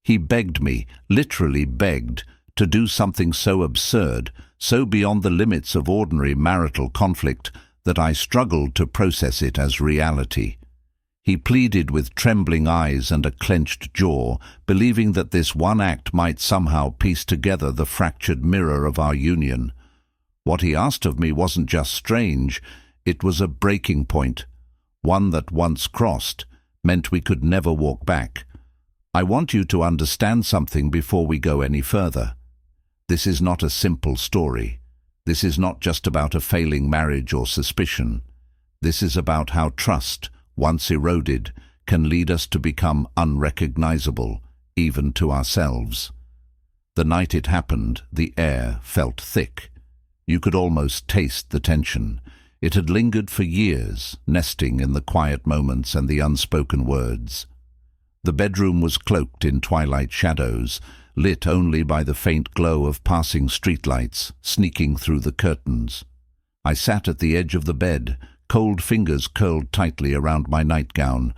He begged me, literally begged, to do something so absurd, so beyond the limits of ordinary marital conflict, that I struggled to process it as reality. He pleaded with trembling eyes and a clenched jaw, believing that this one act might somehow piece together the fractured mirror of our union. What he asked of me wasn't just strange, it was a breaking point, one that once crossed meant we could never walk back. I want you to understand something before we go any further. This is not a simple story. This is not just about a failing marriage or suspicion. This is about how trust, once eroded, can lead us to become unrecognizable, even to ourselves. The night it happened, the air felt thick. You could almost taste the tension. It had lingered for years, nesting in the quiet moments and the unspoken words. The bedroom was cloaked in twilight shadows, lit only by the faint glow of passing streetlights sneaking through the curtains. I sat at the edge of the bed, cold fingers curled tightly around my nightgown.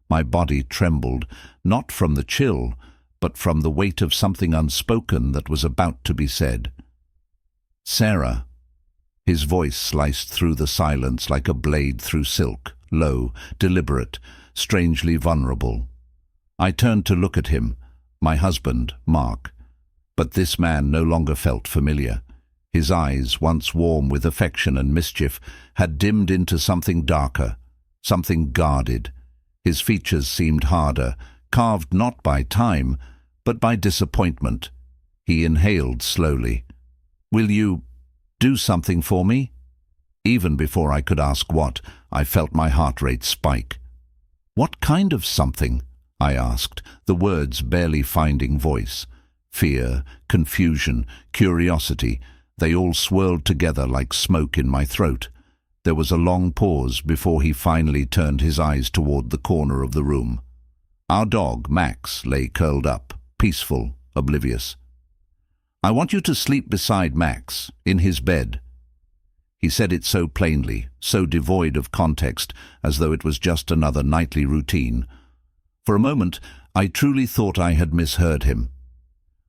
My body trembled, not from the chill, but from the weight of something unspoken that was about to be said. "Sarah." His voice sliced through the silence like a blade through silk, low, deliberate, strangely vulnerable. I turned to look at him, my husband, Mark. But this man no longer felt familiar. His eyes, once warm with affection and mischief, had dimmed into something darker, something guarded. His features seemed harder, carved not by time, but by disappointment. He inhaled slowly. "Will you do something for me?" Even before I could ask what, I felt my heart rate spike. "What kind of something?" I asked, the words barely finding voice. Fear, confusion, curiosity, they all swirled together like smoke in my throat. There was a long pause before he finally turned his eyes toward the corner of the room. Our dog, Max, lay curled up, peaceful, oblivious. "I want you to sleep beside Max, in his bed." He said it so plainly, so devoid of context, as though it was just another nightly routine. For a moment, I truly thought I had misheard him.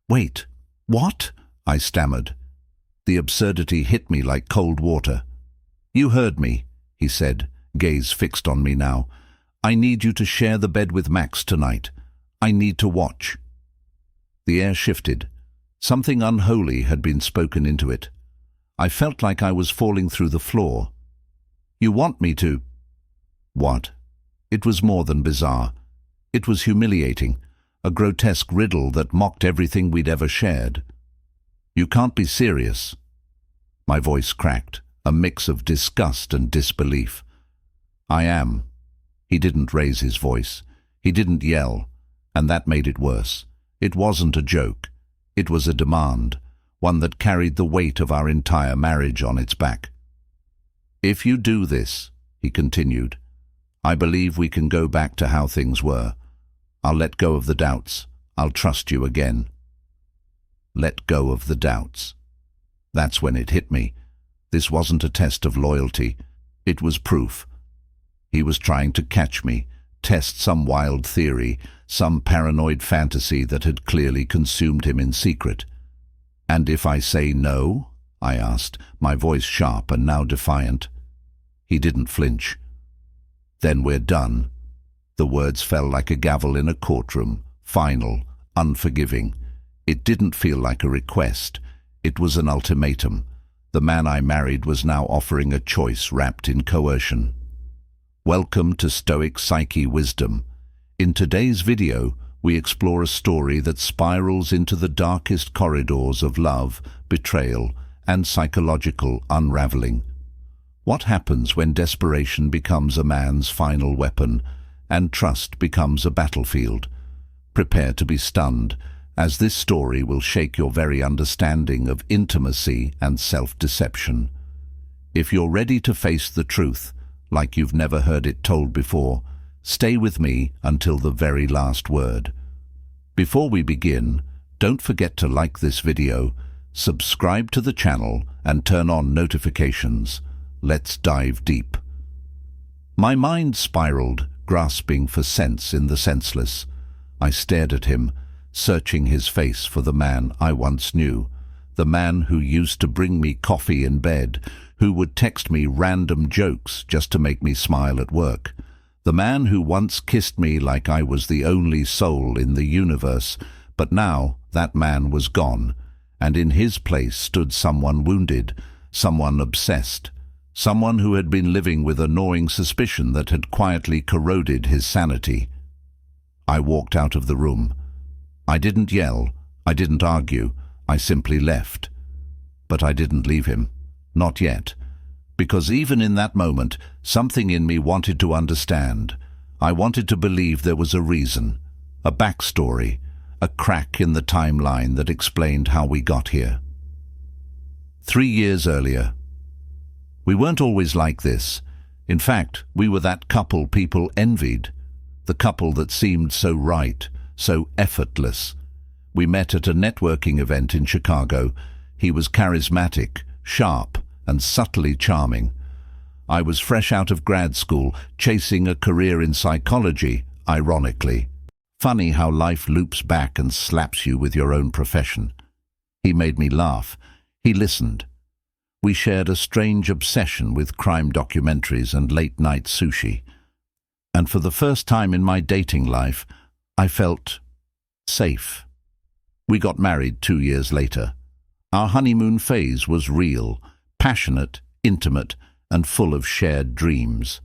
"Wait, what?" I stammered. The absurdity hit me like cold water. "You heard me," he said, gaze fixed on me now. "I need you to share the bed with Max tonight. I need to watch." The air shifted. Something unholy had been spoken into it. I felt like I was falling through the floor. "You want me to—" What? It was more than bizarre. It was humiliating, a grotesque riddle that mocked everything we'd ever shared. "You can't be serious." My voice cracked, a mix of disgust and disbelief. "I am." He didn't raise his voice. He didn't yell, and that made it worse. It wasn't a joke. It was a demand, one that carried the weight of our entire marriage on its back. "If you do this," he continued, "I believe we can go back to how things were. I'll let go of the doubts. I'll trust you again." Let go of the doubts. That's when it hit me. This wasn't a test of loyalty. It was proof. He was trying to catch me, test some wild theory, some paranoid fantasy that had clearly consumed him in secret. "And if I say no?" I asked, my voice sharp and now defiant. He didn't flinch. "Then we're done." The words fell like a gavel in a courtroom, final, unforgiving. It didn't feel like a request. It was an ultimatum. The man I married was now offering a choice wrapped in coercion. Welcome to Stoic Psyche Wisdom. In today's video, we explore a story that spirals into the darkest corridors of love, betrayal, and psychological unraveling. What happens when desperation becomes a man's final weapon and trust becomes a battlefield? Prepare to be stunned, as this story will shake your very understanding of intimacy and self-deception. If you're ready to face the truth, like you've never heard it told before, stay with me until the very last word. Before we begin, don't forget to like this video, subscribe to the channel, and turn on notifications. Let's dive deep. My mind spiraled, grasping for sense in the senseless. I stared at him, searching his face for the man I once knew, the man who used to bring me coffee in bed, who would text me random jokes just to make me smile at work, the man who once kissed me like I was the only soul in the universe, but now that man was gone, and in his place stood someone wounded, someone obsessed, someone who had been living with a gnawing suspicion that had quietly corroded his sanity. I walked out of the room. I didn't yell, I didn't argue, I simply left. But I didn't leave him. Not yet. Because even in that moment, something in me wanted to understand. I wanted to believe there was a reason, a backstory, a crack in the timeline that explained how we got here. 3 years earlier. We weren't always like this. In fact, we were that couple people envied. The couple that seemed so right, so effortless. We met at a networking event in Chicago. He was charismatic, sharp, and subtly charming. I was fresh out of grad school, chasing a career in psychology, ironically. Funny how life loops back and slaps you with your own profession. He made me laugh. He listened. We shared a strange obsession with crime documentaries and late-night sushi. And for the first time in my dating life, I felt safe. We got married 2 years later. Our honeymoon phase was real, passionate, intimate, and full of shared dreams.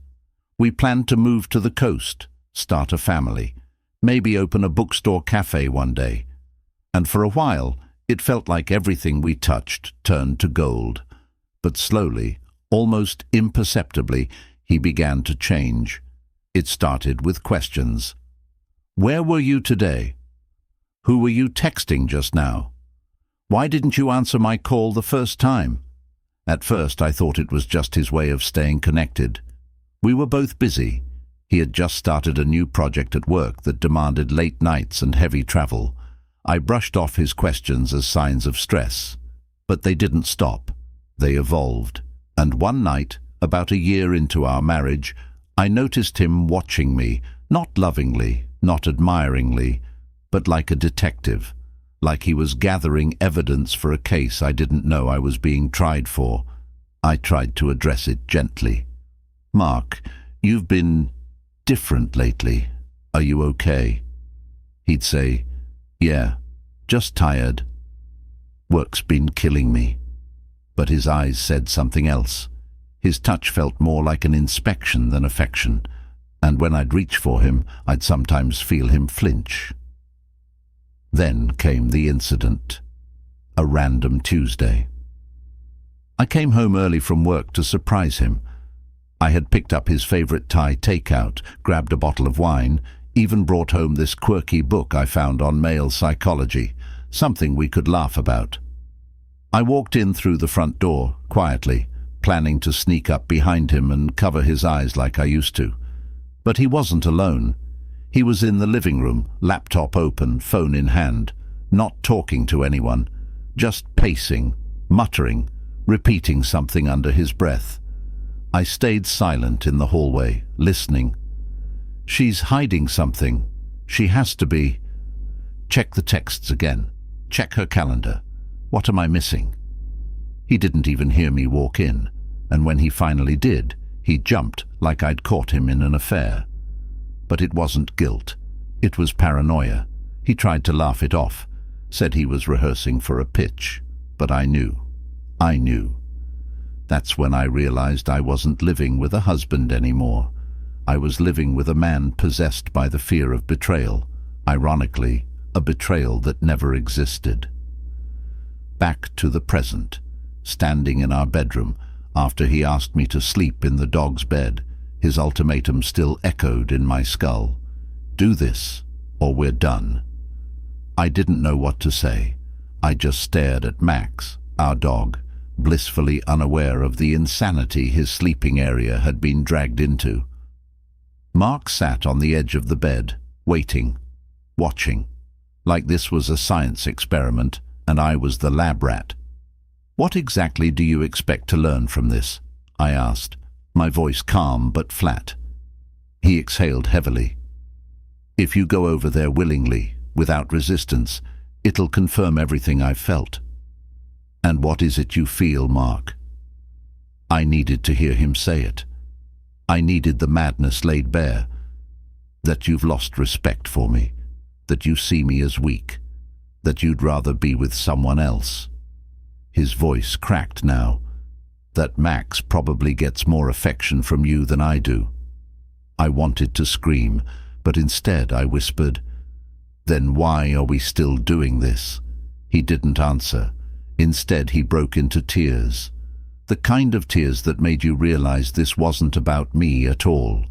We planned to move to the coast, start a family, maybe open a bookstore cafe one day. And for a while, it felt like everything we touched turned to gold. But slowly, almost imperceptibly, he began to change. It started with questions. Where were you today? Who were you texting just now? Why didn't you answer my call the first time? At first, I thought it was just his way of staying connected. We were both busy. He had just started a new project at work that demanded late nights and heavy travel. I brushed off his questions as signs of stress. But they didn't stop. They evolved. And one night, about a year into our marriage, I noticed him watching me, not lovingly, not admiringly, but like a detective, like he was gathering evidence for a case I didn't know I was being tried for. I tried to address it gently. Mark, you've been different lately. Are you okay? He'd say, yeah, just tired. Work's been killing me. But his eyes said something else. His touch felt more like an inspection than affection, and when I'd reach for him, I'd sometimes feel him flinch. Then came the incident. A random Tuesday. I came home early from work to surprise him. I had picked up his favorite Thai takeout, grabbed a bottle of wine, even brought home this quirky book I found on male psychology, something we could laugh about. I walked in through the front door, quietly, planning to sneak up behind him and cover his eyes like I used to. But he wasn't alone. He was in the living room, laptop open, phone in hand, not talking to anyone, just pacing, muttering, repeating something under his breath. I stayed silent in the hallway, listening. She's hiding something. She has to be. Check the texts again. Check her calendar. What am I missing? He didn't even hear me walk in, and when he finally did, he jumped like I'd caught him in an affair. But it wasn't guilt. It was paranoia. He tried to laugh it off, said he was rehearsing for a pitch. But I knew. I knew. That's when I realized I wasn't living with a husband anymore. I was living with a man possessed by the fear of betrayal. Ironically, a betrayal that never existed. Back to the present, standing in our bedroom, after he asked me to sleep in the dog's bed, his ultimatum still echoed in my skull. Do this, or we're done. I didn't know what to say. I just stared at Max, our dog, blissfully unaware of the insanity his sleeping area had been dragged into. Mark sat on the edge of the bed, waiting, watching, like this was a science experiment and I was the lab rat. What exactly do you expect to learn from this? I asked, my voice calm but flat. He exhaled heavily. If you go over there willingly, without resistance. It'll confirm everything I've felt. And what is it you feel, Mark? I needed to hear him say it. I needed the madness laid bare. That you've lost respect for me. That you see me as weak. That you'd rather be with someone else. His voice cracked now. That Max probably gets more affection from you than I do. I wanted to scream, but instead I whispered, "Then why are we still doing this?" He didn't answer. Instead, he broke into tears. The kind of tears that made you realize this wasn't about me at all.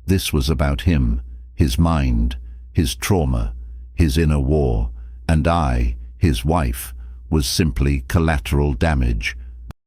This was about him, his mind, his trauma, his inner war, and I, his wife, was simply collateral damage,